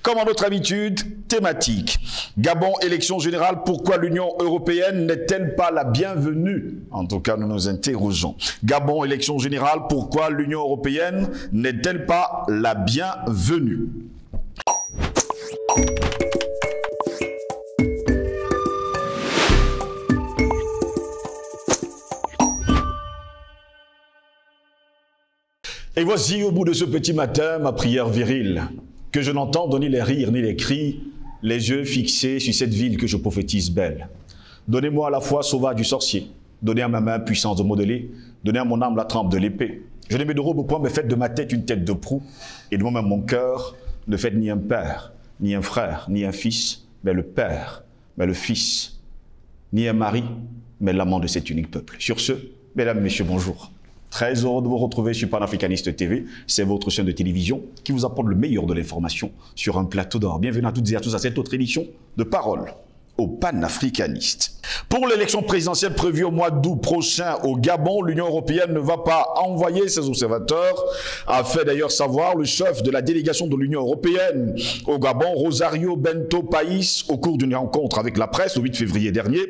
comme à notre habitude, thématique. Gabon, élection générale, pourquoi l'Union européenne n'est-elle pas la bienvenue? En tout cas, nous nous interrogeons. Gabon, élection générale, pourquoi l'Union européenne n'est-elle pas la bienvenue? Et voici au bout de ce petit matin ma prière virile, que je n'entende ni les rires ni les cris, les yeux fixés sur cette ville que je prophétise belle. Donnez-moi à la fois sauvage du sorcier, donnez à ma main puissance de modeler, donnez à mon âme la trempe de l'épée. Je ne mets de robe au point, mais faites de ma tête une tête de proue, et de moi-même mon cœur, ne faites ni un père, ni un frère, ni un fils, mais le père, mais le fils, ni un mari, mais l'amant de cet unique peuple. Sur ce, mesdames, messieurs, bonjour. Très heureux de vous retrouver sur Panafricaniste TV. C'est votre chaîne de télévision qui vous apporte le meilleur de l'information sur un plateau d'or. Bienvenue à toutes et à tous à cette autre édition de Parole aux panafricanistes. Pour l'élection présidentielle prévue au mois d'août prochain au Gabon, l'Union européenne ne va pas envoyer ses observateurs, a fait d'ailleurs savoir le chef de la délégation de l'Union européenne au Gabon, Rosario Bento País, au cours d'une rencontre avec la presse le 8 février dernier.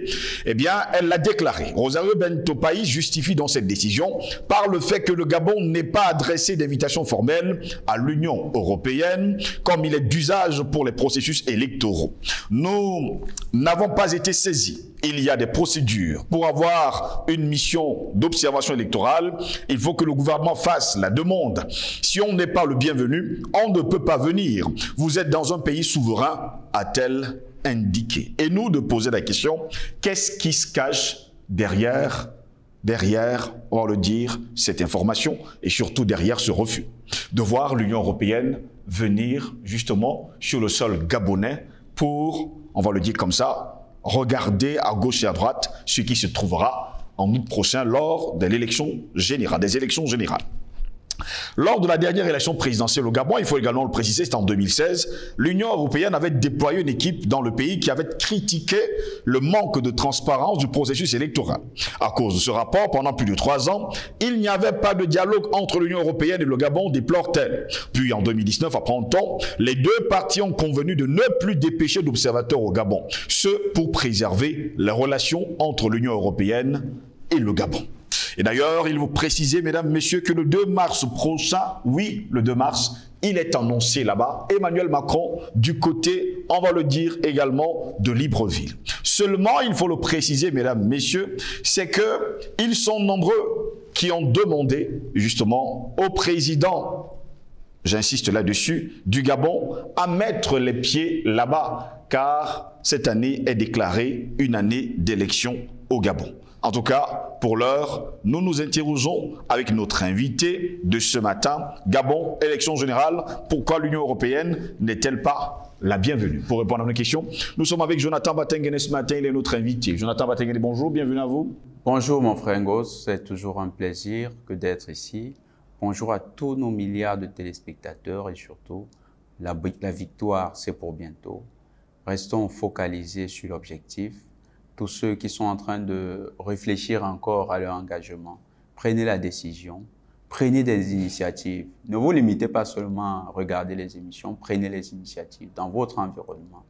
Eh bien, elle l'a déclaré. Rosario Bento País justifie dans cette décision par le fait que le Gabon n'ait pas adressé d'invitation formelle à l'Union européenne, comme il est d'usage pour les processus électoraux. Nous n'avons pas été saisis. Il y a des procédures. Pour avoir une mission d'observation électorale, il faut que le gouvernement fasse la demande. Si on n'est pas le bienvenu, on ne peut pas venir. Vous êtes dans un pays souverain, a-t-elle indiqué. Et nous de poser la question, qu'est-ce qui se cache derrière, on va le dire, cette information et surtout derrière ce refus de voir l'Union européenne venir justement sur le sol gabonais pour, on va le dire comme ça, regarder à gauche et à droite ce qui se trouvera en août prochain lors de l'élection générale, des élections générales. Lors de la dernière élection présidentielle au Gabon, il faut également le préciser, c'était en 2016, l'Union européenne avait déployé une équipe dans le pays qui avait critiqué le manque de transparence du processus électoral. À cause de ce rapport, pendant plus de 3 ans, il n'y avait pas de dialogue entre l'Union européenne et le Gabon, déplore-t-elle. Puis en 2019, après un temps, les deux parties ont convenu de ne plus dépêcher d'observateurs au Gabon, ce pour préserver les relations entre l'Union européenne et le Gabon. Et d'ailleurs, il faut préciser, mesdames, messieurs, que le 2 mars prochain, oui, le 2 mars, il est annoncé là-bas, Emmanuel Macron, du côté, on va le dire également, de Libreville. Seulement, il faut le préciser, mesdames, messieurs, c'est qu'ils sont nombreux qui ont demandé, justement, au président, j'insiste là-dessus, du Gabon, à mettre les pieds là-bas, car cette année est déclarée une année d'élection au Gabon. En tout cas, pour l'heure, nous nous interrogeons avec notre invité de ce matin. Gabon, élection générale, pourquoi l'Union européenne n'est-elle pas la bienvenue? Pour répondre à nos questions, nous sommes avec Jonathan Batengene ce matin, il est notre invité. Jonathan Batengene, bonjour, bienvenue à vous. Bonjour mon frère Ngos, c'est toujours un plaisir que d'être ici. Bonjour à tous nos milliards de téléspectateurs et surtout, la victoire, c'est pour bientôt. Restons focalisés sur l'objectif. Tous ceux qui sont en train de réfléchir encore à leur engagement, prenez la décision, prenez des initiatives. Ne vous limitez pas seulement à regarder les émissions, prenez les initiatives dans votre environnement.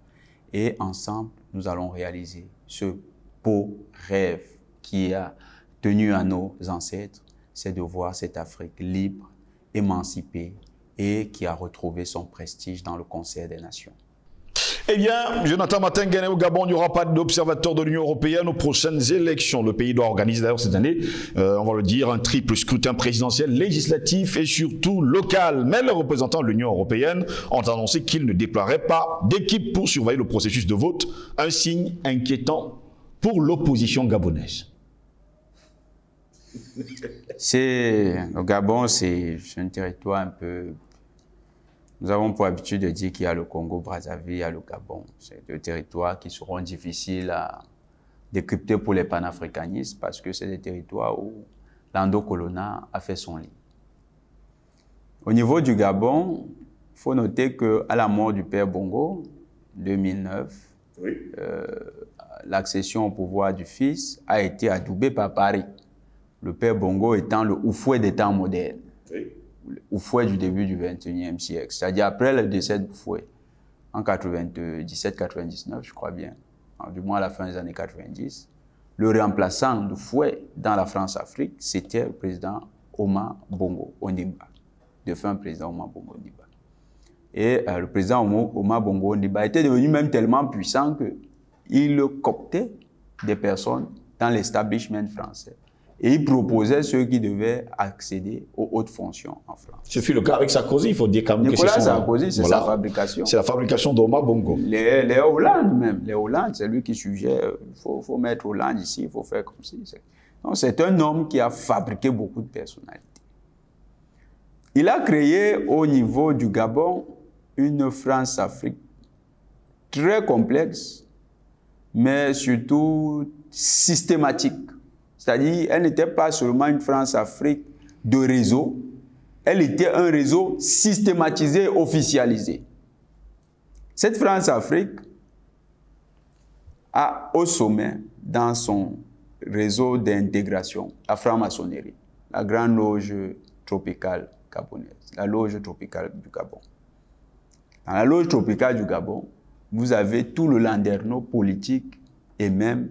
Et ensemble, nous allons réaliser ce beau rêve qui a tenu à nos ancêtres, c'est de voir cette Afrique libre, émancipée et qui a retrouvé son prestige dans le concert des nations. Eh bien, Jonathan Batengene, au Gabon, il n'y aura pas d'observateur de l'Union européenne aux prochaines élections. Le pays doit organiser d'ailleurs cette année, on va le dire, un triple scrutin présidentiel, législatif et surtout local. Mais les représentants de l'Union européenne ont annoncé qu'ils ne déploieraient pas d'équipe pour surveiller le processus de vote, un signe inquiétant pour l'opposition gabonaise. Le Gabon, c'est un territoire un peu... Nous avons pour habitude de dire qu'il y a le Congo-Brazzaville, il y a le Gabon. C'est deux territoires qui seront difficiles à décrypter pour les panafricanistes parce que c'est des territoires où l'endocolonat a fait son lit. Au niveau du Gabon, il faut noter qu'à la mort du père Bongo, 2009, oui. L'accession au pouvoir du fils a été adoubée par Paris. Le père Bongo étant le Houphouët des temps modernes. Oui. Le Houphouët du début du XXIe siècle, c'est-à-dire après le décès de Houphouët. en 97-99, je crois bien, du moins à la fin des années 90, le remplaçant de Fouet dans la France-Afrique, c'était le président Omar Bongo Ondimba, défunt président Omar Bongo Ondimba. Et le président Omar Bongo Ondimba était devenu même tellement puissant qu'il cooptait des personnes dans l'establishment français. Et il proposait ceux qui devaient accéder aux hautes fonctions en France. Ce fut le cas avec Sarkozy, il faut dire quand même Nicolas que Sarkozy, c'est sa fabrication. C'est la fabrication d'Omar Bongo. Les Hollande même, les Hollande, c'est lui qui suggère, il faut mettre Hollande ici, il faut faire comme ci. Donc c'est un homme qui a fabriqué beaucoup de personnalités. Il a créé au niveau du Gabon une France-Afrique très complexe, mais surtout systématique. C'est-à-dire, elle n'était pas seulement une France-Afrique de réseau, elle était un réseau systématisé, officialisé. Cette France-Afrique a au sommet, dans son réseau d'intégration, la franc-maçonnerie, la grande loge tropicale gabonaise, la loge tropicale du Gabon. Dans la loge tropicale du Gabon, vous avez tout le landerneau politique et même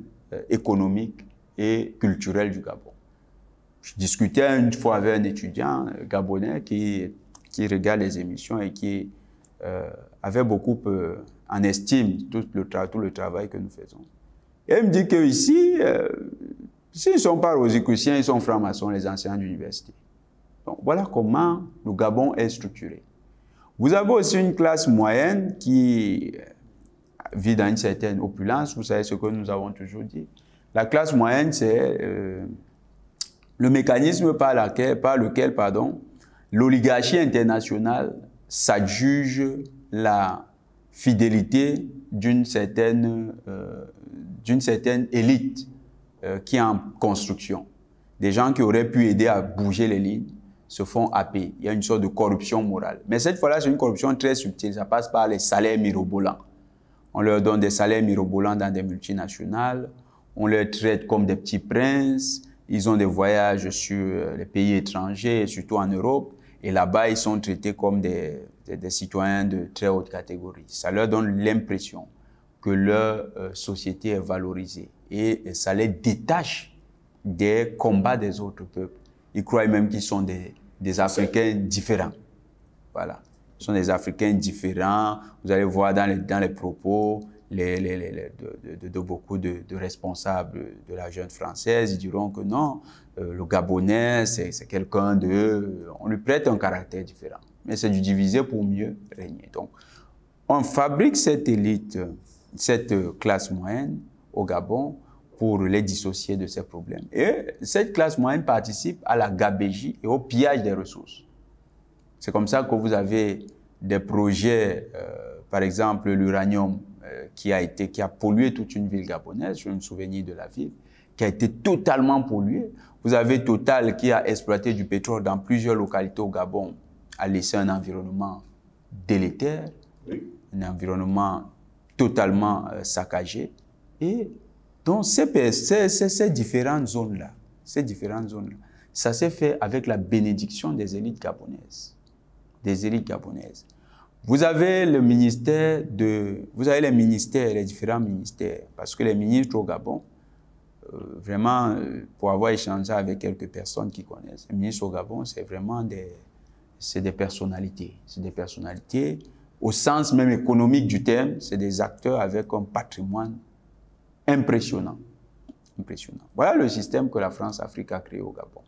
économique et culturel du Gabon. Je discutais une fois avec un étudiant gabonais qui regarde les émissions et qui avait beaucoup en estime tout le travail que nous faisons. Et il me dit qu'ici, s'ils ne sont pas rosicruciens, ils sont francs-maçons, les enseignants d'université. Donc voilà comment le Gabon est structuré. Vous avez aussi une classe moyenne qui vit dans une certaine opulence, vous savez ce que nous avons toujours dit. La classe moyenne, c'est le mécanisme par lequel l'oligarchie internationale s'adjuge la fidélité d'une certaine élite qui est en construction. Des gens qui auraient pu aider à bouger les lignes se font happer. Il y a une sorte de corruption morale. Mais cette fois-là, c'est une corruption très subtile. Ça passe par les salaires mirobolants. On leur donne des salaires mirobolants dans des multinationales. On les traite comme des petits princes. Ils ont des voyages sur les pays étrangers, surtout en Europe. Et là-bas, ils sont traités comme des citoyens de très haute catégorie. Ça leur donne l'impression que leur société est valorisée. Et ça les détache des combats des autres peuples. Ils croient même qu'ils sont des Africains différents. Voilà. Ils sont des Africains différents. Vous allez voir dans les propos de beaucoup de responsables de la jeune française. Ils diront que non, le Gabonais, c'est quelqu'un de... On lui prête un caractère différent. Mais c'est du diviser pour mieux régner. Donc, on fabrique cette élite, cette classe moyenne au Gabon pour les dissocier de ces problèmes. Et cette classe moyenne participe à la gabégie et au pillage des ressources. C'est comme ça que vous avez des projets, par exemple l'uranium qui a pollué toute une ville gabonaise, je me souviens de la ville, qui a été totalement polluée. Vous avez Total qui a exploité du pétrole dans plusieurs localités au Gabon, a laissé un environnement délétère, oui, un environnement totalement saccagé. Et donc ces différentes zones-là, ça s'est fait avec la bénédiction des élites gabonaises. Vous avez les ministères, les différents ministères, parce que les ministres au Gabon, vraiment, pour avoir échangé avec quelques personnes qui connaissent, les ministres au Gabon, c'est vraiment des personnalités. C'est des personnalités, au sens même économique du terme, c'est des acteurs avec un patrimoine impressionnant. Voilà le système que la France-Afrique a créé au Gabon.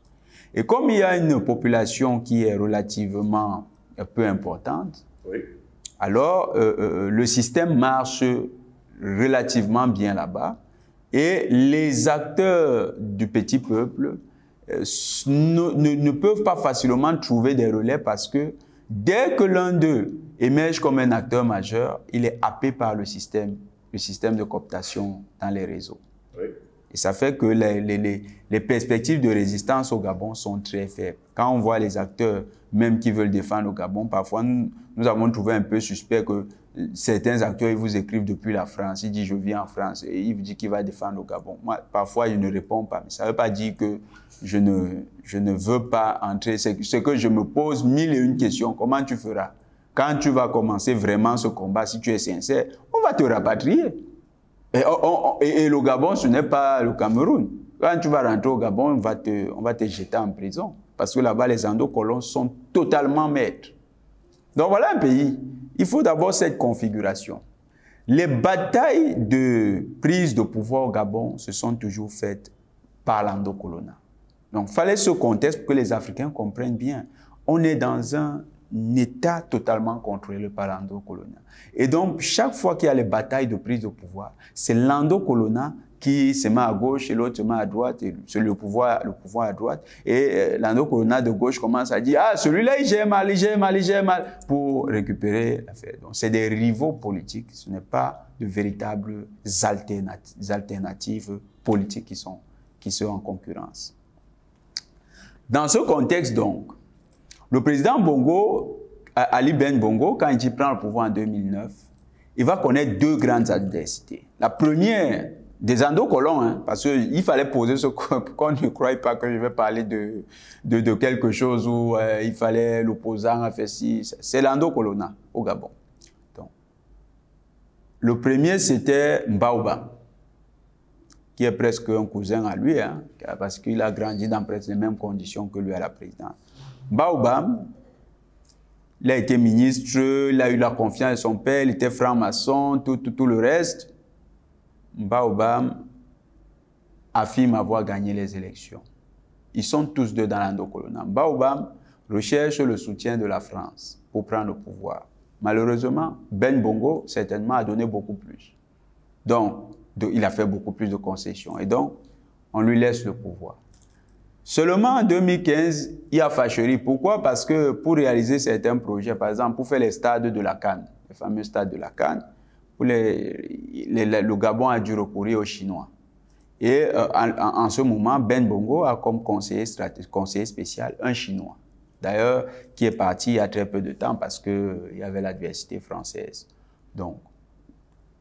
Et comme il y a une population qui est relativement peu importante, oui, alors le système marche relativement bien là-bas et les acteurs du petit peuple ne peuvent pas facilement trouver des relais parce que dès que l'un d'eux émerge comme un acteur majeur, il est happé par le système de cooptation dans les réseaux. Oui. Et ça fait que les perspectives de résistance au Gabon sont très faibles. Quand on voit les acteurs, même qui veulent défendre le Gabon, parfois nous avons trouvé un peu suspect que certains acteurs ils vous écrivent depuis la France. Ils disent je viens en France et ils vous disent qu'il va défendre le Gabon. Moi, parfois, je ne réponds pas. Mais ça ne veut pas dire que je ne veux pas entrer. C'est que je me pose 1001 questions. Comment tu feras Quand tu vas commencer vraiment ce combat, si tu es sincère, on va te rapatrier. Et le Gabon, ce n'est pas le Cameroun. Quand tu vas rentrer au Gabon, on va te jeter en prison. Parce que là-bas, les endo-colons sont totalement maîtres. Donc voilà un pays. Il faut d'abord cette configuration. Les batailles de prise de pouvoir au Gabon se sont toujours faites par l'endocolonat. Donc il fallait ce contexte pour que les Africains comprennent bien. On est dans un État totalement contrôlé par l'endocolonat. Et donc, chaque fois qu'il y a les batailles de prise de pouvoir, c'est l'endocolonat qui se met à gauche et l'autre se met à droite, et c'est le pouvoir à droite. Et l'endocolonat de gauche commence à dire « Ah, celui-là, il gère mal, il gère mal, il gère mal » pour récupérer l'affaire. Donc, c'est des rivaux politiques, ce n'est pas de véritables alternatives politiques qui sont en concurrence. Dans ce contexte, donc, le président Bongo, Ali Ben Bongo, quand il prend le pouvoir en 2009, il va connaître deux grandes adversités. La première, des endocolons, hein, parce qu'il fallait poser ce qu'on ne croit pas que je vais parler de quelque chose où il fallait l'opposant a fait ci. C'est l'endocolonat au Gabon. Donc, le premier, c'était Mbaouba, qui est presque un cousin à lui, hein, parce qu'il a grandi dans presque les mêmes conditions que lui à la présidence. Baobam, il a été ministre, il a eu la confiance de son père, il était franc-maçon, tout le reste. Baobam affirme avoir gagné les élections. Ils sont tous deux dans l'endocolonat. Baobam recherche le soutien de la France pour prendre le pouvoir. Malheureusement, Ben Bongo, certainement, a donné beaucoup plus. Donc, il a fait beaucoup plus de concessions. Et donc, on lui laisse le pouvoir. Seulement en 2015, il y a fâcherie. Pourquoi? Parce que pour réaliser certains projets, par exemple, pour faire les stades de la CAN, les fameux stades de la CAN, le Gabon a dû recourir aux Chinois. Et en ce moment, Ben Bongo a comme conseiller spécial un Chinois. D'ailleurs, qui est parti il y a très peu de temps parce qu'il y avait l'adversité française. Donc,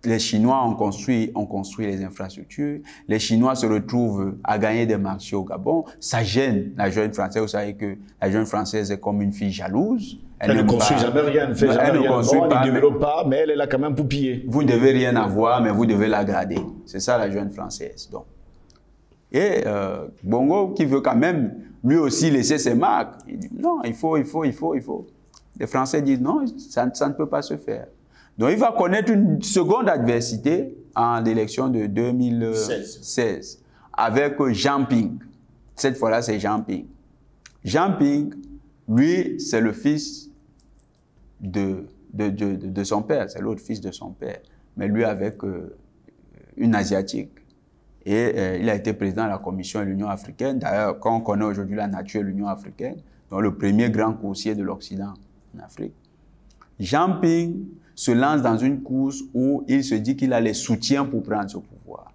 les Chinois ont construit les infrastructures. Les Chinois se retrouvent à gagner des marchés au Gabon. Ça gêne la jeune Française. Vous savez que la jeune Française est comme une fille jalouse. Elle ne construit jamais rien, elle ne fait jamais rien. Elle ne développe pas, mais elle est là quand même pour piller. Vous ne devez rien avoir, mais vous devez la garder. C'est ça la jeune Française. Donc. Et Bongo, qui veut quand même lui aussi laisser ses marques, il dit non, il faut. Les Français disent non, ça ne peut pas se faire. Donc, il va connaître une seconde adversité en l'élection de 2016 avec Jean Ping. Cette fois-là, c'est Jean Ping. Jean Ping, lui, c'est le fils de son père, c'est l'autre fils de son père, mais lui avec une Asiatique. Et il a été président de la Commission de l'Union africaine. D'ailleurs, quand on connaît aujourd'hui la nature de l'Union africaine, donc le premier grand coursier de l'Occident en Afrique, Jean Ping se lance dans une course où il se dit qu'il a les soutiens pour prendre ce pouvoir.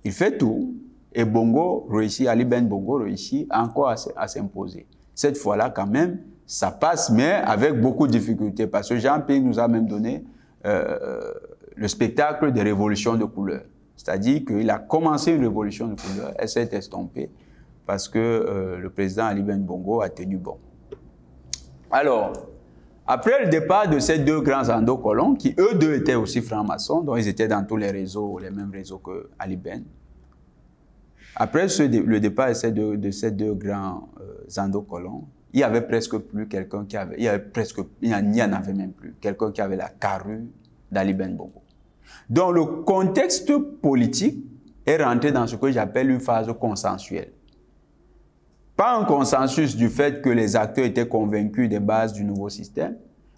Il fait tout et Bongo réussit, Ali Ben Bongo réussit encore à s'imposer. Cette fois-là, quand même, ça passe, mais avec beaucoup de difficultés parce que Jean Ping nous a même donné le spectacle des révolutions de couleur. C'est-à-dire qu'il a commencé une révolution de couleur, elle s'est estompée parce que le président Ali Ben Bongo a tenu bon. Alors, après le départ de ces deux grands endocolons, qui eux deux étaient aussi francs-maçons, donc ils étaient dans tous les réseaux, les mêmes réseaux que Ali Ben. Après le départ de ces deux grands endocolons, il n'y avait presque plus quelqu'un qui avait, il n'y en avait même plus, quelqu'un qui avait la carrure d'Ali Ben Bongo. Donc le contexte politique est rentré dans ce que j'appelle une phase consensuelle. Pas un consensus du fait que les acteurs étaient convaincus des bases du nouveau système,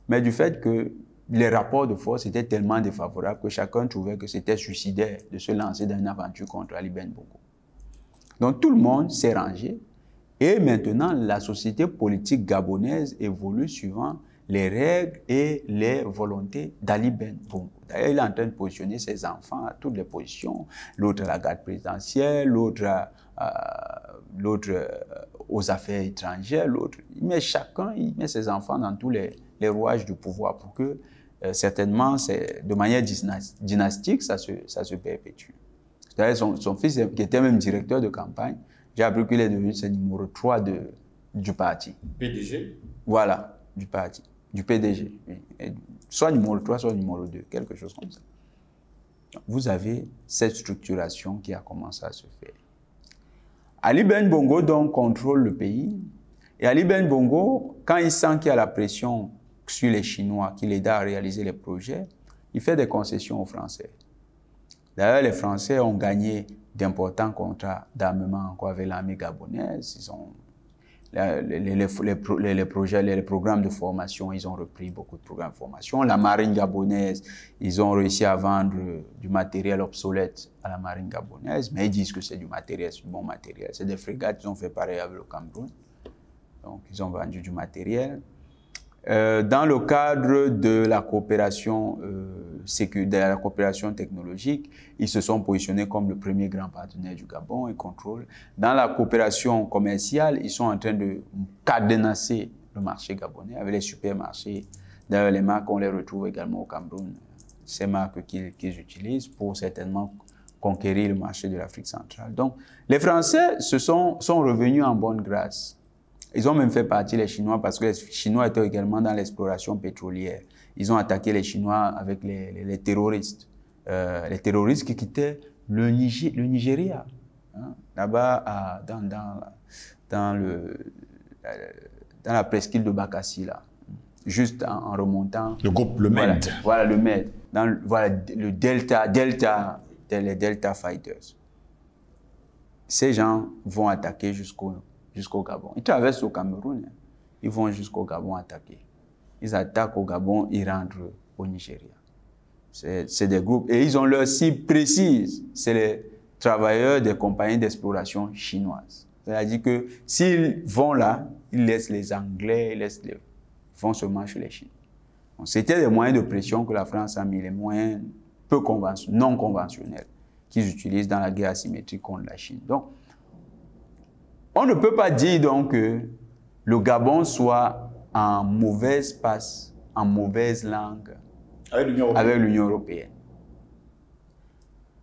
mais du fait que les rapports de force étaient tellement défavorables que chacun trouvait que c'était suicidaire de se lancer dans une aventure contre Ali Ben Bongo. Donc tout le monde s'est rangé et maintenant la société politique gabonaise évolue suivant les règles et les volontés d'Ali Ben Bongo. D'ailleurs, il est en train de positionner ses enfants à toutes les positions, l'autre à la garde présidentielle, l'autre aux affaires étrangères, l'autre. Il met ses enfants dans tous les rouages du pouvoir pour que, certainement, de manière dynastique, ça se perpétue. D'ailleurs, son fils, qui était même directeur de campagne, j'ai appris qu'il est devenu le numéro 3 du parti. PDG? Voilà, du parti. du PDG. Et soit numéro 3, soit numéro 2, quelque chose comme ça. Vous avez cette structuration qui a commencé à se faire. Ali Ben Bongo donc contrôle le pays. Et Ali Ben Bongo, quand il sent qu'il y a la pression sur les Chinois, qui l'aident à réaliser les projets, il fait des concessions aux Français. D'ailleurs, les Français ont gagné d'importants contrats d'armement encore avec l'armée gabonaise. Ils ont les projets, les programmes de formation, ils ont repris beaucoup de programmes de formation. La marine gabonaise, ils ont réussi à vendre du matériel obsolète à la marine gabonaise, mais ils disent que c'est du matériel, c'est du bon matériel. C'est des frégates, ils ont fait pareil avec le Cameroun. Donc, ils ont vendu du matériel. Dans le cadre de la coopération technologique, ils se sont positionnés comme le premier grand partenaire du Gabon et contrôlent. Dans la coopération commerciale, ils sont en train de cadenasser le marché gabonais avec les supermarchés. D'ailleurs, les marques, on les retrouve également au Cameroun. Ces marques qu'ils utilisent pour certainement conquérir le marché de l'Afrique centrale. Donc, les Français sont revenus en bonne grâce. Ils ont même fait partie les Chinois parce que les Chinois étaient également dans l'exploration pétrolière. Ils ont attaqué les Chinois avec les terroristes. Les terroristes qui quittaient le Nigeria. Hein, là-bas, dans la presqu'île de Bakassi, là, juste en remontant. Le groupe, le MED. Voilà, le MED. Voilà, le les Delta Fighters. Ces gens vont attaquer jusqu'au Gabon. Ils traversent au Cameroun, hein. Ils vont jusqu'au Gabon attaquer. Ils attaquent au Gabon, ils rentrent au Nigeria. C'est des groupes. Et ils ont leur cible précise. C'est les travailleurs des compagnies d'exploration chinoises. C'est-à-dire que s'ils vont là, ils laissent les Anglais, ils vont seulement chez les Chinois. C'était des moyens de pression que la France a mis, les moyens non conventionnels qu'ils utilisent dans la guerre asymétrique contre la Chine. Donc, on ne peut pas dire donc que le Gabon soit en mauvaise passe, en mauvaise langue avec l'Union européenne.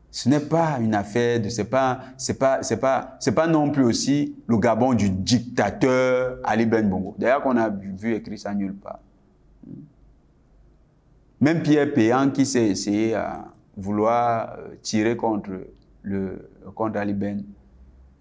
Ce n'est pas une affaire de, c'est pas non plus aussi le Gabon du dictateur Ali Ben Bongo. D'ailleurs, qu'on a vu écrit ça nulle part. Même Pierre Péan qui s'est essayé à vouloir tirer contre Ali Ben,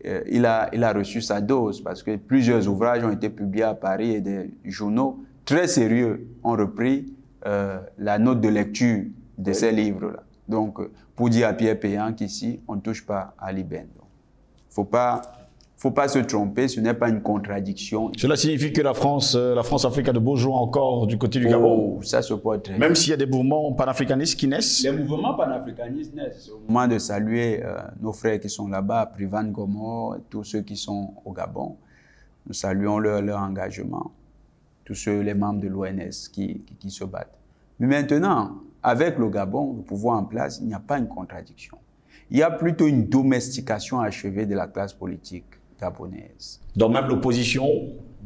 il a reçu sa dose parce que plusieurs ouvrages ont été publiés à Paris et des journaux très sérieux ont repris la note de lecture de ces livres-là. Donc, pour dire à Pierre Péan qu'ici, on ne touche pas à Ali Ben. Il ne faut pas se tromper, ce n'est pas une contradiction. Cela signifie que la France-Afrique a de beaux jours encore du côté du Gabon. Ça se peut très bien. Même s'il y a des mouvements panafricanistes qui naissent. Les mouvements panafricanistes naissent. C'est au moment de saluer nos frères qui sont là-bas, Privan Gomor, tous ceux qui sont au Gabon. Nous saluons leur engagement. Tous ceux, les membres de l'ONS qui se battent. Mais maintenant, avec le Gabon, le pouvoir en place, il n'y a pas une contradiction. Il y a plutôt une domestication achevée de la classe politique gabonaise. Donc même l'opposition,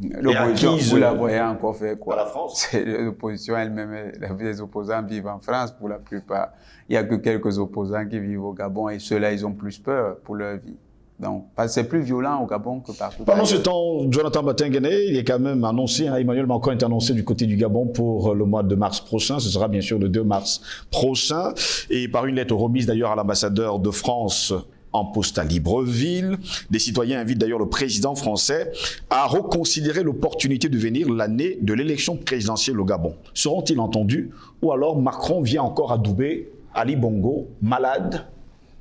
vous la voyez encore faire quoi? À la France. L'opposition elle-même, les opposants vivent en France pour la plupart. Il n'y a que quelques opposants qui vivent au Gabon et ceux-là, ils ont plus peur pour leur vie. Donc, c'est plus violent au Gabon que partout. Pendant ce temps, Jonathan Batengene, il est quand même annoncé, hein, Emmanuel Macron est annoncé du côté du Gabon pour le mois de mars prochain. Ce sera bien sûr le 2 mars prochain. Et par une lettre remise d'ailleurs à l'ambassadeur de France en poste à Libreville, des citoyens invitent d'ailleurs le président français à reconsidérer l'opportunité de venir l'année de l'élection présidentielle au Gabon. Seront-ils entendus ou alors Macron vient encore adouber Ali Bongo, malade,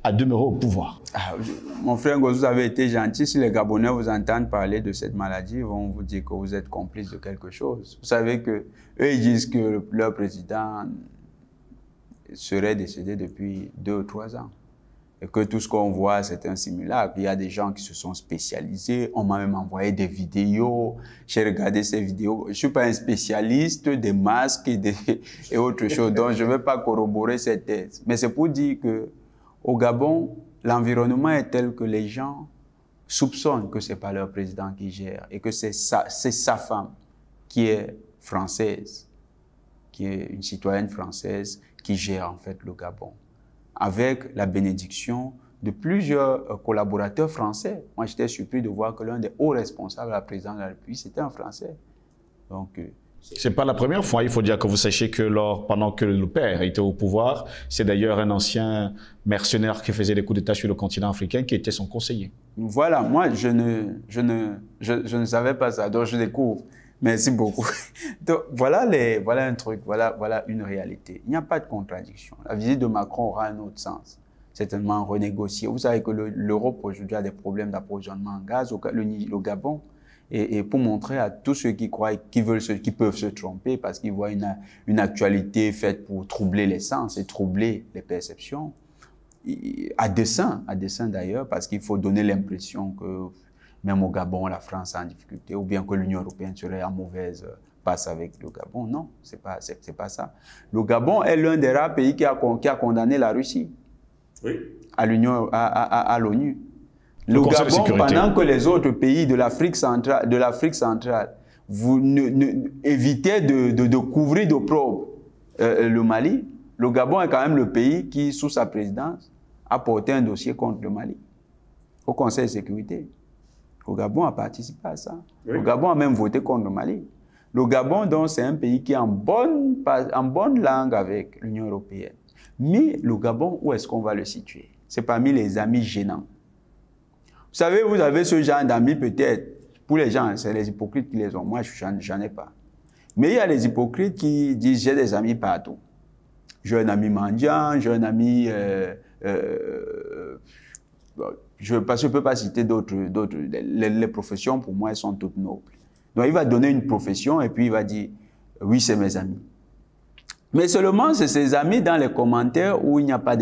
à demeurer au pouvoir? Mon frère Ngoz, vous avez été gentil. Si les Gabonais vous entendent parler de cette maladie, ils vont vous dire que vous êtes complice de quelque chose. Vous savez que eux, ils disent que leur président serait décédé depuis 2 ou 3 ans. Et que tout ce qu'on voit, c'est un simulacre. Il y a des gens qui se sont spécialisés. On m'a même envoyé des vidéos. J'ai regardé ces vidéos. Je ne suis pas un spécialiste des masques et autres choses. Donc, je ne vais pas corroborer cette thèse. Mais c'est pour dire que au Gabon, l'environnement est tel que les gens soupçonnent que ce n'est pas leur président qui gère et que c'est sa femme qui est française, qui est une citoyenne française qui gère en fait le Gabon, avec la bénédiction de plusieurs collaborateurs français. Moi, j'étais surpris de voir que l'un des hauts responsables de la présidence de la République, c'était un Français. Donc, C'est pas la première fois. Il faut dire que vous sachiez que pendant que le père était au pouvoir, c'est d'ailleurs un ancien mercenaire qui faisait des coups d'État sur le continent africain qui était son conseiller. Voilà, moi, je ne savais pas ça, donc je découvre. Merci beaucoup. Donc, voilà un truc, voilà une réalité. Il n'y a pas de contradiction. La visite de Macron aura un autre sens. Certainement renégocier. Vous savez que l'Europe aujourd'hui a des problèmes d'approvisionnement en gaz, le Gabon. Et pour montrer à tous ceux qui croient, qui peuvent se tromper parce qu'ils voient une actualité faite pour troubler les sens et troubler les perceptions, à dessein d'ailleurs, parce qu'il faut donner l'impression que même au Gabon, la France est en difficulté, ou bien que l'Union européenne serait en mauvaise passe avec le Gabon. Non, c'est pas ça. Le Gabon est l'un des rares pays qui a condamné la Russie à l'ONU. Le Gabon, pendant que les autres pays de l'Afrique centrale, vous évitaient de couvrir d'opprobre le Mali, le Gabon est quand même le pays qui, sous sa présidence, a porté un dossier contre le Mali au Conseil de sécurité. Le Gabon a participé à ça. Oui. Le Gabon a même voté contre le Mali. Le Gabon, donc, c'est un pays qui est en bonne langue avec l'Union européenne. Mais le Gabon, où est-ce qu'on va le situer? C'est parmi les amis gênants. Vous savez, vous avez ce genre d'amis peut-être. Pour les gens, c'est les hypocrites qui les ont. Moi, j'en ai pas. Mais il y a les hypocrites qui disent « j'ai des amis partout ». J'ai un ami mendiant, j'ai un ami... je ne peux pas citer d'autres. Les professions, pour moi, elles sont toutes nobles. Donc, il va donner une profession et puis il va dire « oui, c'est mes amis ». Mais seulement, c'est ses amis dans les commentaires où il n'y a pas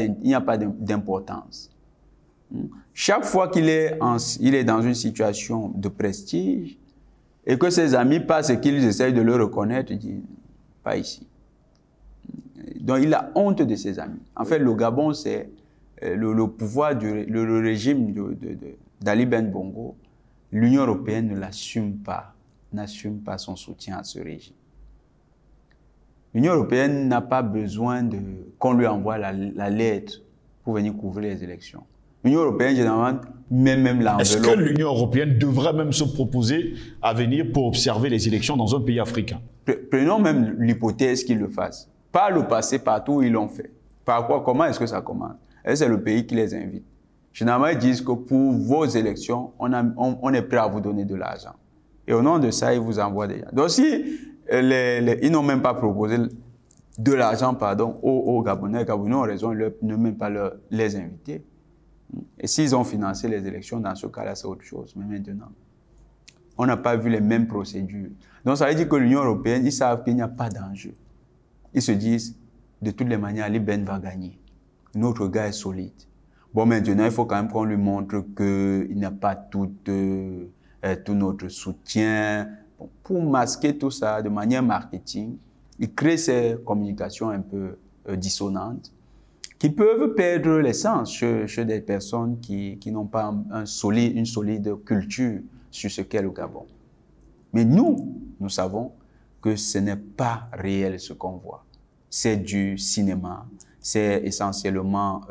d'importance. Chaque fois qu'il est dans une situation de prestige et que ses amis passent et qu'ils essayent de le reconnaître, il dit « pas ici ». Donc, il a honte de ses amis. En fait, le Gabon, c'est le pouvoir, le régime d'Ali Ben Bongo. L'Union européenne ne l'assume pas, n'assume pas son soutien à ce régime. L'Union européenne n'a pas besoin qu'on lui envoie la lettre pour venir couvrir les élections. L'Union européenne, généralement, même l'enveloppe. Est-ce que l'Union européenne devrait même se proposer à venir pour observer les élections dans un pays africain? Prenons même l'hypothèse qu'ils le fassent. Par le passé, partout où ils l'ont fait. Par quoi? Comment est-ce que ça commence? C'est le pays qui les invite. Généralement, ils disent que pour vos élections, on est prêt à vous donner de l'argent. Et au nom de ça, ils vous envoient des gens. Donc si ils n'ont même pas proposé de l'argent aux Gabonais, les Gabonais ont raison, ils ne même pas les inviter. Et s'ils ont financé les élections, dans ce cas-là, c'est autre chose. Mais maintenant, on n'a pas vu les mêmes procédures. Donc ça veut dire que l'Union européenne, ils savent qu'il n'y a pas d'enjeu. Ils se disent, de toutes les manières, Ali Ben va gagner. Notre gars est solide. Bon, maintenant, il faut quand même qu'on lui montre qu'il n'a pas tout notre soutien. Bon, pour masquer tout ça de manière marketing, il crée ces communications un peu dissonantes qui peuvent perdre l'essence chez des personnes qui n'ont pas une solide culture sur ce qu'est le Gabon. Mais nous savons que ce n'est pas réel ce qu'on voit. C'est du cinéma, c'est essentiellement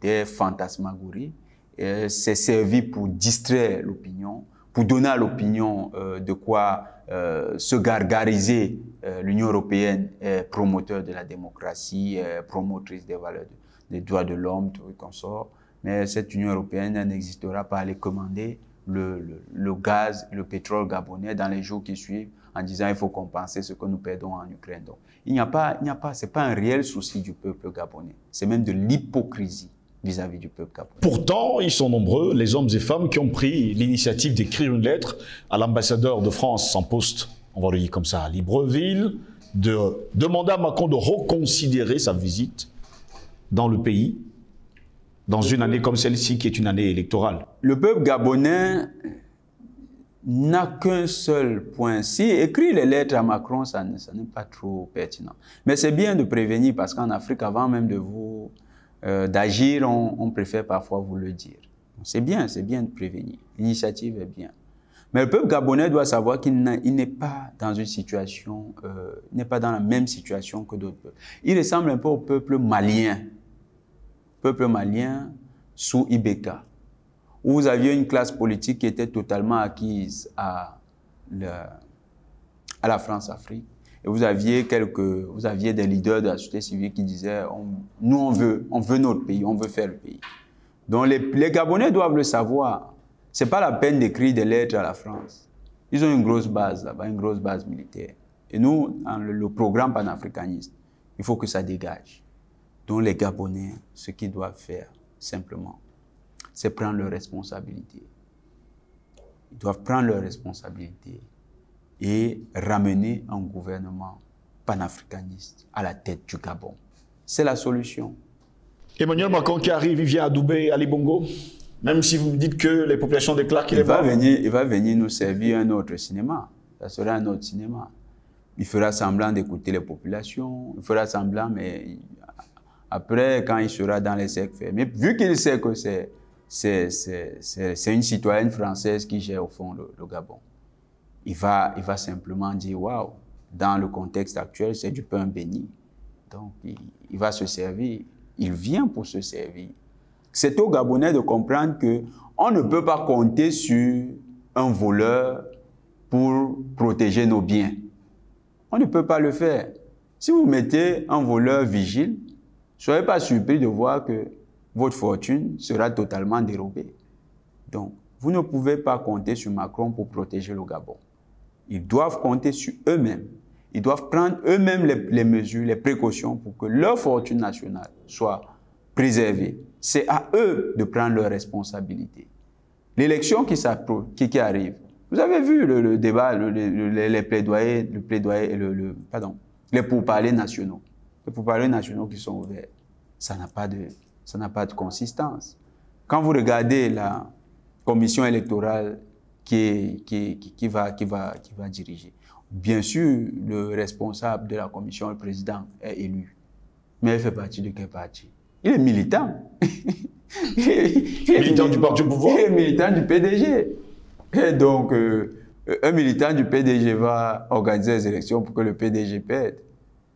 des fantasmagories, c'est servi pour distraire l'opinion, pour donner à l'opinion de quoi se gargariser. L'Union européenne est promoteur de la démocratie, promotrice des valeurs des droits de l'homme, tout comme ça. Mais cette Union européenne n'existera pas à aller commander le gaz, le pétrole gabonais dans les jours qui suivent en disant il faut compenser ce que nous perdons en Ukraine. Donc, c'est pas un réel souci du peuple gabonais. C'est même de l'hypocrisie vis-à-vis du peuple gabonais. Pourtant, ils sont nombreux, les hommes et femmes qui ont pris l'initiative d'écrire une lettre à l'ambassadeur de France en poste, on va le dire comme ça, à Libreville, de demander à Macron de reconsidérer sa visite dans le pays, dans une année comme celle-ci, qui est une année électorale. Le peuple gabonais n'a qu'un seul point. Si écrire les lettres à Macron, ça n'est pas trop pertinent. Mais c'est bien de prévenir, parce qu'en Afrique, avant même d'agir, on préfère parfois vous le dire. C'est bien de prévenir. L'initiative est bien. Mais le peuple gabonais doit savoir qu'il n'est pas dans une situation, n'est pas dans la même situation que d'autres peuples. Il ressemble un peu au peuple malien. Peuple malien sous Ibeka, où vous aviez une classe politique qui était totalement acquise à la France-Afrique. Et vous aviez des leaders de la société civile qui disaient nous on veut notre pays, on veut faire le pays. Donc les Gabonais doivent le savoir. C'est pas la peine d'écrire des lettres à la France. Ils ont une grosse base là-bas, une grosse base militaire. Et nous, dans le programme panafricaniste, il faut que ça dégage. Donc les Gabonais, ce qu'ils doivent faire, simplement, c'est prendre leurs responsabilités. Ils doivent prendre leurs responsabilités et ramener un gouvernement panafricaniste à la tête du Gabon. C'est la solution. Emmanuel Macron qui arrive, il vient adouber Ali Bongo, même si vous me dites que les populations déclarent qu'il est mort. Il va venir nous servir un autre cinéma. Ça sera un autre cinéma. Il fera semblant d'écouter les populations, il fera semblant, mais après, quand il sera dans les cercles fermés, vu qu'il sait que c'est une citoyenne française qui gère au fond le Gabon, il va simplement dire, waouh, dans le contexte actuel, c'est du pain béni. Donc, il va se servir. Il vient pour se servir. C'est aux Gabonais de comprendre qu'on ne peut pas compter sur un voleur pour protéger nos biens. On ne peut pas le faire. Si vous mettez un voleur vigile, ne soyez pas surpris de voir que votre fortune sera totalement dérobée. Donc, vous ne pouvez pas compter sur Macron pour protéger le Gabon. Ils doivent compter sur eux-mêmes. Ils doivent prendre eux-mêmes les mesures, les précautions pour que leur fortune nationale soit préservée. C'est à eux de prendre leurs responsabilités. L'élection qui arrive, vous avez vu le débat, les pourparlers nationaux. Les pourparlers nationaux qui sont ouverts, ça n'a pas de consistance. Quand vous regardez la commission électorale qui va diriger, bien sûr, le responsable de la commission, le président, est élu. Mais il fait partie de quel parti? Il est militant. Militant du parti au pouvoir? Il est militant du PDG. Et donc, un militant du PDG va organiser les élections pour que le PDG perde.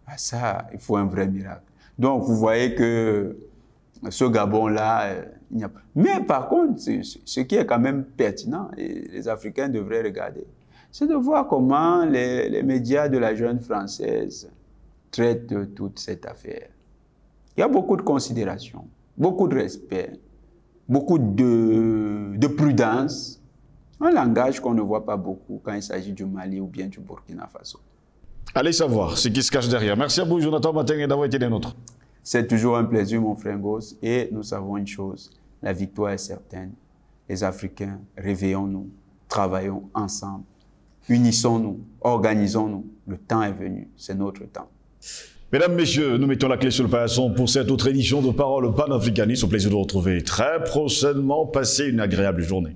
Ah, ça, il faut un vrai miracle. Donc, vous voyez que ce Gabon-là, il n'y a pas. Mais par contre, ce qui est quand même pertinent, et les Africains devraient regarder, c'est de voir comment les médias de la jeune française traitent toute cette affaire. Il y a beaucoup de considération, beaucoup de respect, beaucoup de prudence, un langage qu'on ne voit pas beaucoup quand il s'agit du Mali ou bien du Burkina Faso. Allez savoir ce qui se cache derrière. Merci à vous, Jonathan Mateng, d'avoir été des nôtres. C'est toujours un plaisir, mon frère Ngos, et nous savons une chose, la victoire est certaine. Les Africains, réveillons-nous, travaillons ensemble. Unissons-nous, organisons-nous. Le temps est venu, c'est notre temps. Mesdames, Messieurs, nous mettons la clé sur le paillasson pour cette autre édition de Parole panafricaniste. Au plaisir de vous retrouver très prochainement. Passez une agréable journée.